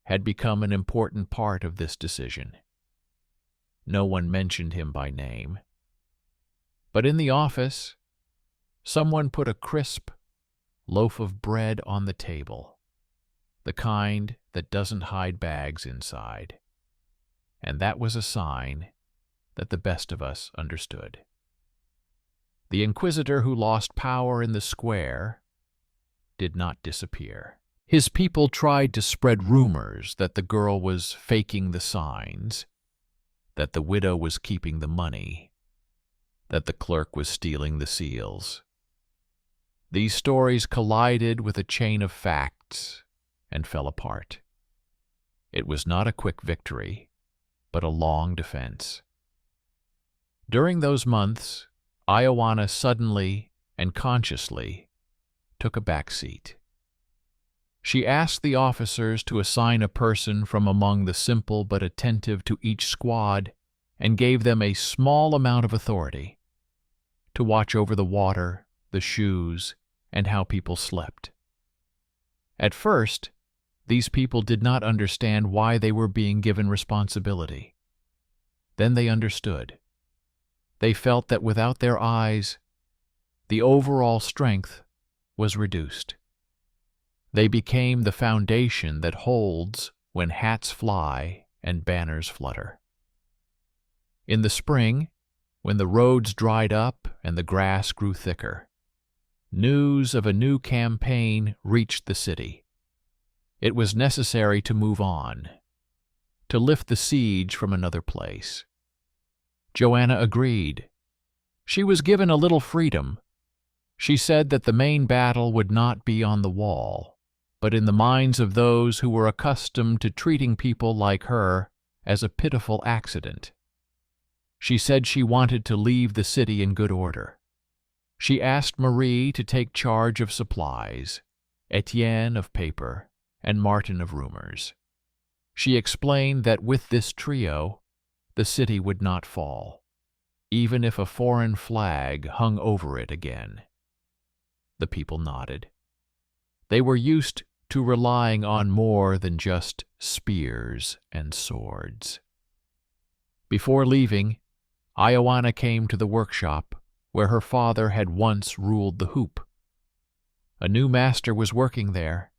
A: had become an important part of this decision. No one mentioned him by name. But in the office, someone put a crisp loaf of bread on the table, the kind that doesn't hide bags inside. And that was a sign that the best of us understood. The inquisitor who lost power in the square did not disappear. His people tried to spread rumors that the girl was faking the signs, that the widow was keeping the money, that the clerk was stealing the seals. These stories collided with a chain of facts and fell apart. It was not a quick victory, but a long defense. During those months, Ioana suddenly and consciously took a back seat. She asked the officers to assign a person from among the simple but attentive to each squad and gave them a small amount of authority to watch over the water, the shoes, and how people slept. At first, these people did not understand why they were being given responsibility. Then they understood. They felt that without their eyes, the overall strength was reduced. They became the foundation that holds when hats fly and banners flutter. In the spring, when the roads dried up and the grass grew thicker, news of a new campaign reached the city. It was necessary to move on, to lift the siege from another place. Joanna agreed. She was given a little freedom. She said that the main battle would not be on the wall, but in the minds of those who were accustomed to treating people like her as a pitiful accident. She said she wanted to leave the city in good order. She asked Marie to take charge of supplies, Etienne of paper, and Martin of rumors. She explained that with this trio, the city would not fall, even if a foreign flag hung over it again. The people nodded. They were used to relying on more than just spears and swords. Before leaving, Ioana came to the workshop where her father had once ruled the hoop. A new master was working there,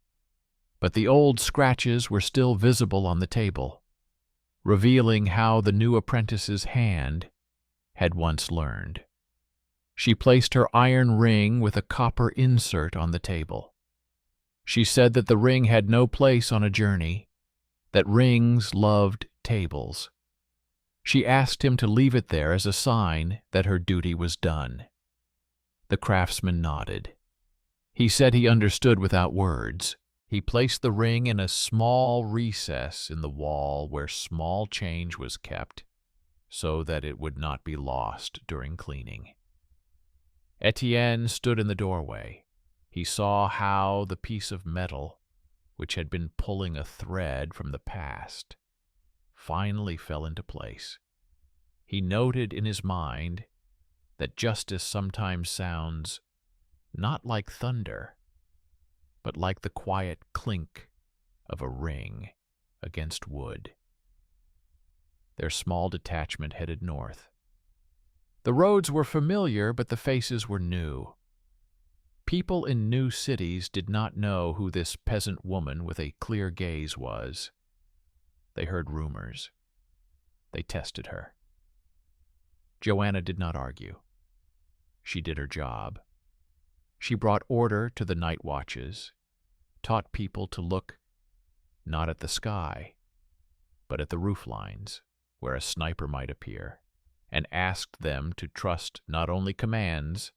A: but the old scratches were still visible on the table, revealing how the new apprentice's hand had once learned. She placed her iron ring with a copper insert on the table. She said that the ring had no place on a journey, that rings loved tables. She asked him to leave it there as a sign that her duty was done. The craftsman nodded. He said he understood without words. He placed the ring in a small recess in the wall where small change was kept, so that it would not be lost during cleaning. Etienne stood in the doorway. He saw how the piece of metal, which had been pulling a thread from the past, finally fell into place. He noted in his mind that justice sometimes sounds not like thunder, but like the quiet clink of a ring against wood. Their small detachment headed north. The roads were familiar, but the faces were new. People in new cities did not know who this peasant woman with a clear gaze was. They heard rumors. They tested her. Joanna did not argue. She did her job. She brought order to the night watches, taught people to look not at the sky, but at the roof lines, where a sniper might appear, and asked them to trust not only commands,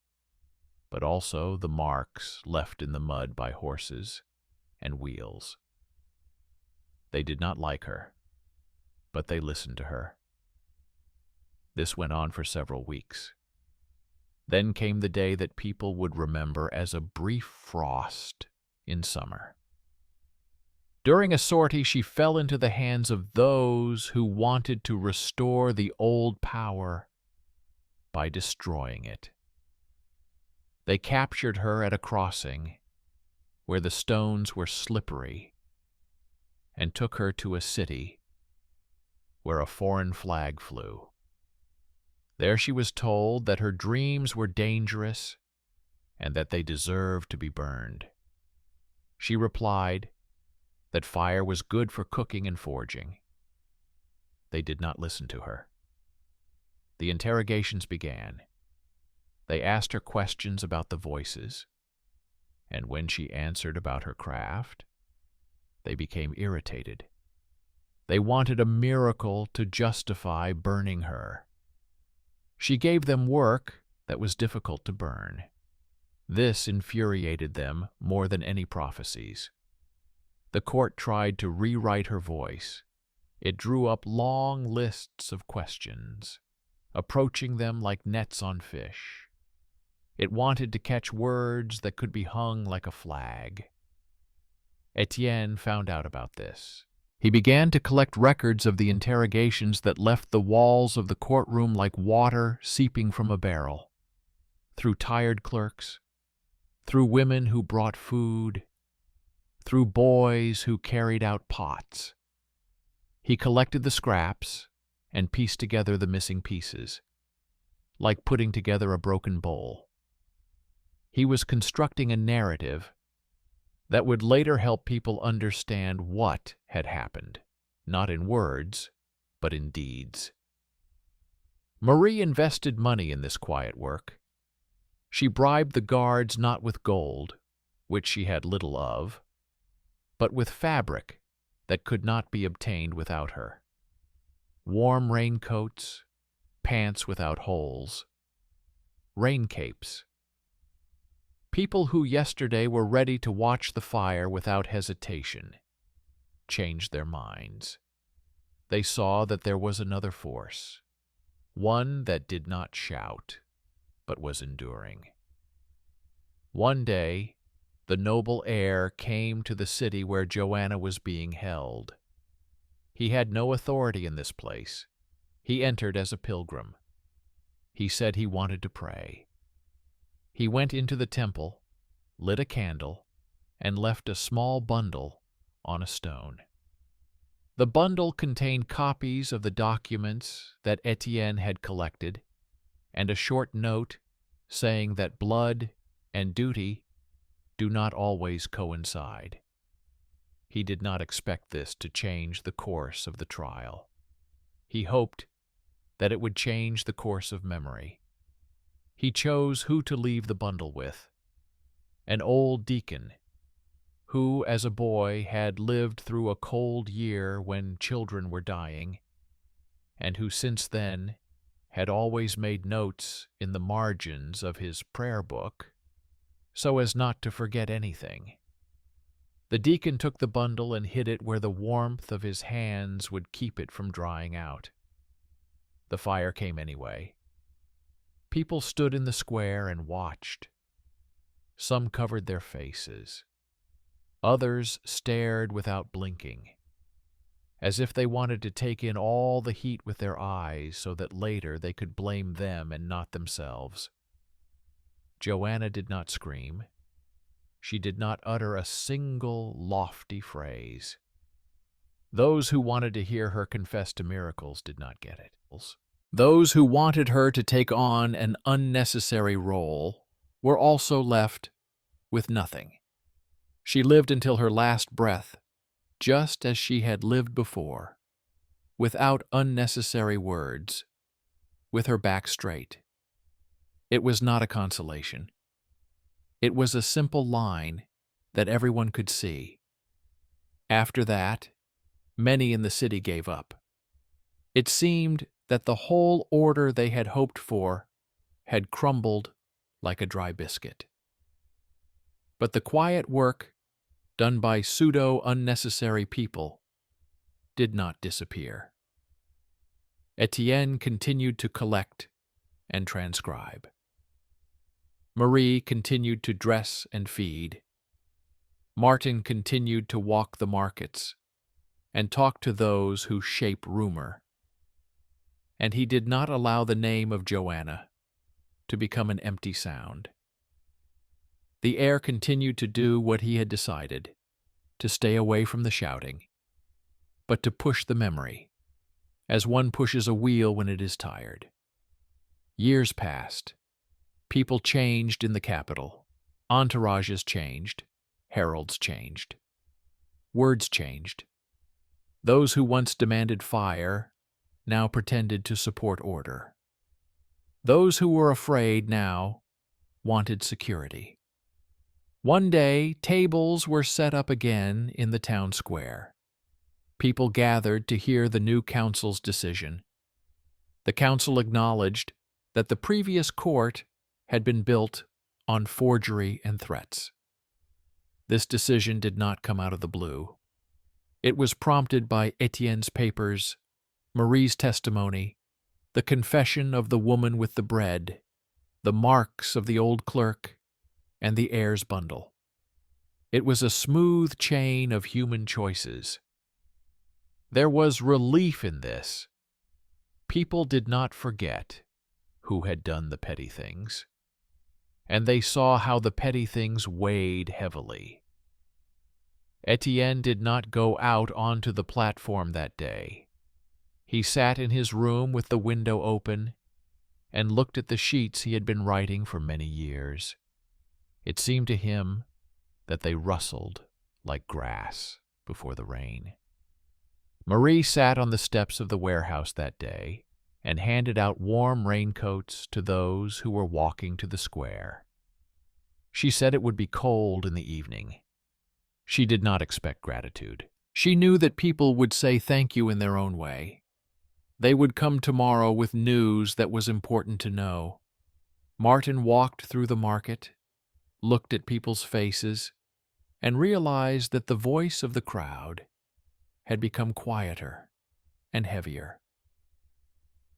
A: but also the marks left in the mud by horses and wheels. They did not like her, but they listened to her. This went on for several weeks. Then came the day that people would remember as a brief frost in summer. During a sortie, she fell into the hands of those who wanted to restore the old power by destroying it. They captured her at a crossing where the stones were slippery and took her to a city where a foreign flag flew. There she was told that her dreams were dangerous and that they deserved to be burned. She replied that fire was good for cooking and forging. They did not listen to her. The interrogations began. They asked her questions about the voices, and when she answered about her craft, they became irritated. They wanted a miracle to justify burning her. She gave them work that was difficult to burn. This infuriated them more than any prophecies. The court tried to rewrite her voice. It drew up long lists of questions, approaching them like nets on fish. It wanted to catch words that could be hung like a flag. Etienne found out about this. He began to collect records of the interrogations that left the walls of the courtroom like water seeping from a barrel. Through tired clerks, through women who brought food, through boys who carried out pots. He collected the scraps and pieced together the missing pieces, like putting together a broken bowl. He was constructing a narrative that would later help people understand what had happened, not in words, but in deeds. Marie invested money in this quiet work. She bribed the guards not with gold, which she had little of, but with fabric that could not be obtained without her. Warm raincoats, pants without holes, rain capes. People who yesterday were ready to watch the fire without hesitation changed their minds. They saw that there was another force, one that did not shout, but was enduring. One day, the noble heir came to the city where Joanna was being held. He had no authority in this place. He entered as a pilgrim. He said he wanted to pray. He went into the temple, lit a candle, and left a small bundle on a stone. The bundle contained copies of the documents that Etienne had collected, and a short note saying that blood and duty do not always coincide. He did not expect this to change the course of the trial. He hoped that it would change the course of memory. He chose who to leave the bundle with: an old deacon who, as a boy, had lived through a cold year when children were dying, and who since then had always made notes in the margins of his prayer book so as not to forget anything. The deacon took the bundle and hid it where the warmth of his hands would keep it from drying out. The fire came anyway. People stood in the square and watched. Some covered their faces. Others stared without blinking, as if they wanted to take in all the heat with their eyes so that later they could blame them and not themselves. Joanna did not scream. She did not utter a single lofty phrase. Those who wanted to hear her confess to miracles did not get it. Those who wanted her to take on an unnecessary role were also left with nothing. She lived until her last breath, just as she had lived before, without unnecessary words, with her back straight. It was not a consolation. It was a simple line that everyone could see. After that, many in the city gave up. It seemed that the whole order they had hoped for had crumbled like a dry biscuit. But the quiet work done by pseudo-unnecessary people did not disappear. Etienne continued to collect and transcribe. Marie continued to dress and feed. Martin continued to walk the markets and talk to those who shape rumor. And he did not allow the name of Joanna to become an empty sound. The heir continued to do what he had decided, to stay away from the shouting, but to push the memory, as one pushes a wheel when it is tired. Years passed. People changed in the capital. Entourages changed. Heralds changed. Words changed. Those who once demanded fire now pretended to support order. Those who were afraid now wanted security. One day, tables were set up again in the town square. People gathered to hear the new council's decision. The council acknowledged that the previous court had been built on forgery and threats. This decision did not come out of the blue. It was prompted by Etienne's papers, Marie's testimony, the confession of the woman with the bread, the marks of the old clerk, and the heir's bundle. It was a smooth chain of human choices. There was relief in this. People did not forget who had done the petty things, and they saw how the petty things weighed heavily. Etienne did not go out onto the platform that day. He sat in his room with the window open and looked at the sheets he had been writing for many years. It seemed to him that they rustled like grass before the rain. Marie sat on the steps of the warehouse that day and handed out warm raincoats to those who were walking to the square. She said it would be cold in the evening. She did not expect gratitude. She knew that people would say thank you in their own way. They would come tomorrow with news that was important to know. Martin walked through the market, looked at people's faces, and realized that the voice of the crowd had become quieter and heavier.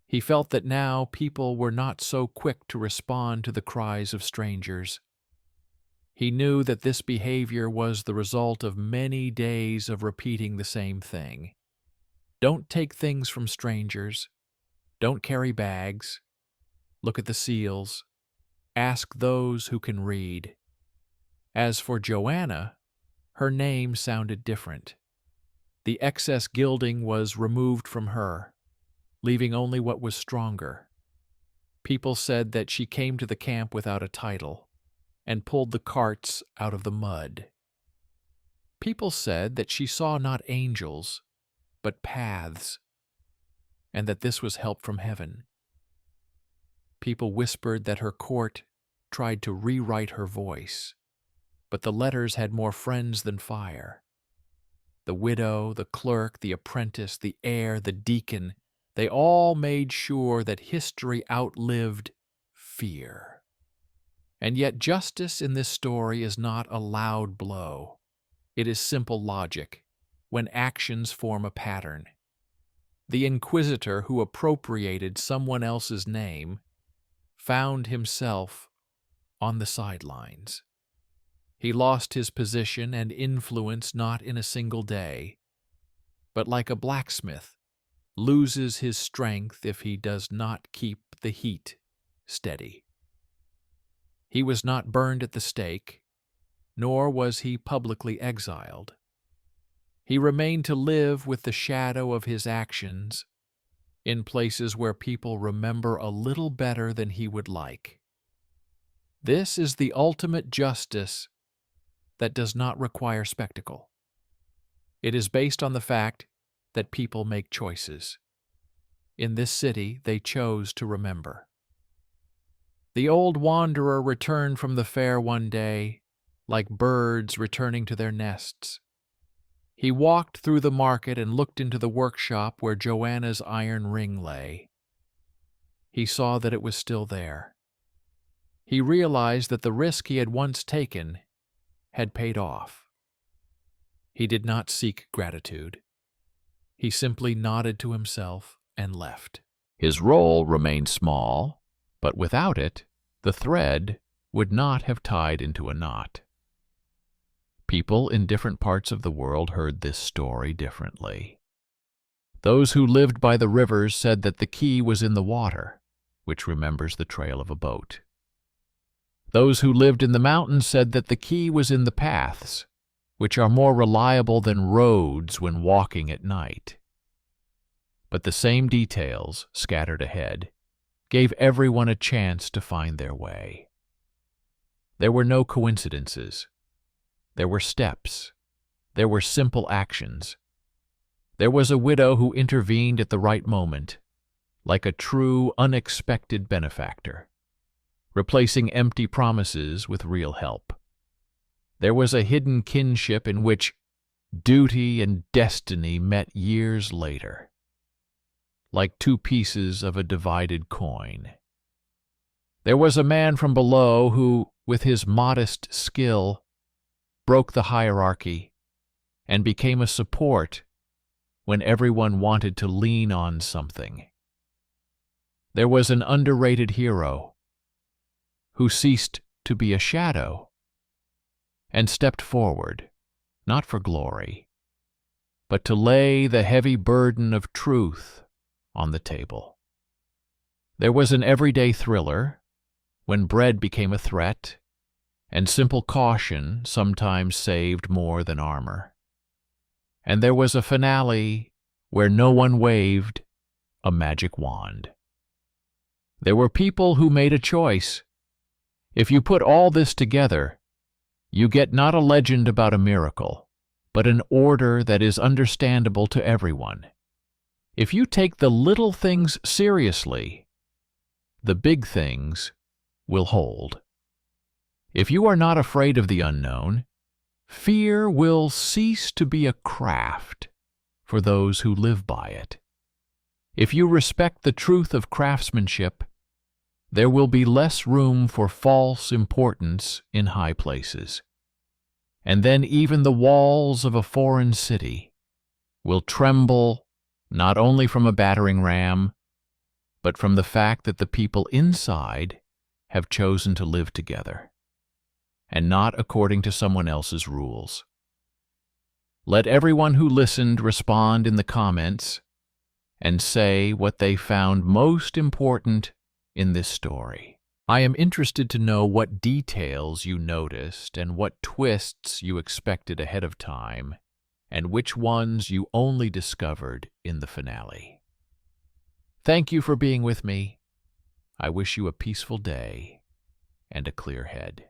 A: He felt that now people were not so quick to respond to the cries of strangers. He knew that this behavior was the result of many days of repeating the same thing. Don't take things from strangers. Don't carry bags. Look at the seals. Ask those who can read. As for Joanna, her name sounded different. The excess gilding was removed from her, leaving only what was stronger. People said that she came to the camp without a title and pulled the carts out of the mud. People said that she saw not angels, but paths, and that this was help from heaven. People whispered that her court tried to rewrite her voice, but the letters had more friends than fire. The widow, the clerk, the apprentice, the heir, the deacon, they all made sure that history outlived fear. And yet justice in this story is not a loud blow. It is simple logic, when actions form a pattern. The inquisitor who appropriated someone else's name found himself on the sidelines. He lost his position and influence not in a single day, but like a blacksmith, loses his strength if he does not keep the heat steady. He was not burned at the stake, nor was he publicly exiled. He remained to live with the shadow of his actions in places where people remember a little better than he would like. This is the ultimate justice that does not require spectacle. It is based on the fact that people make choices. In this city, they chose to remember. The old wanderer returned from the fair one day, like birds returning to their nests. He walked through the market and looked into the workshop where Joanna's iron ring lay. He saw that it was still there. He realized that the risk he had once taken had paid off. He did not seek gratitude. He simply nodded to himself and left. His role remained small, but without it, the thread would not have tied into a knot. People in different parts of the world heard this story differently. Those who lived by the rivers said that the key was in the water, which remembers the trail of a boat. Those who lived in the mountains said that the key was in the paths, which are more reliable than roads when walking at night. But the same details, scattered ahead, gave everyone a chance to find their way. There were no coincidences. There were steps. There were simple actions. There was a widow who intervened at the right moment, like a true, unexpected benefactor, replacing empty promises with real help. There was a hidden kinship in which duty and destiny met years later, like two pieces of a divided coin. There was a man from below who, with his modest skill, broke the hierarchy and became a support when everyone wanted to lean on something. There was an underrated hero who ceased to be a shadow and stepped forward, not for glory, but to lay the heavy burden of truth on the table. There was an everyday thriller when bread became a threat and simple caution sometimes saved more than armor. And there was a finale where no one waved a magic wand. There were people who made a choice. If you put all this together, you get not a legend about a miracle, but an order that is understandable to everyone. If you take the little things seriously, the big things will hold. If you are not afraid of the unknown, Fear will cease to be a craft for those who live by it. If you respect the truth of craftsmanship, there will be less room for false importance in high places. And then even the walls of a foreign city will tremble not only from a battering ram, but from the fact that the people inside have chosen to live together, and not according to someone else's rules. Let everyone who listened respond in the comments and say what they found most important in this story. I am interested to know what details you noticed and what twists you expected ahead of time, and which ones you only discovered in the finale. Thank you for being with me. I wish you a peaceful day and a clear head.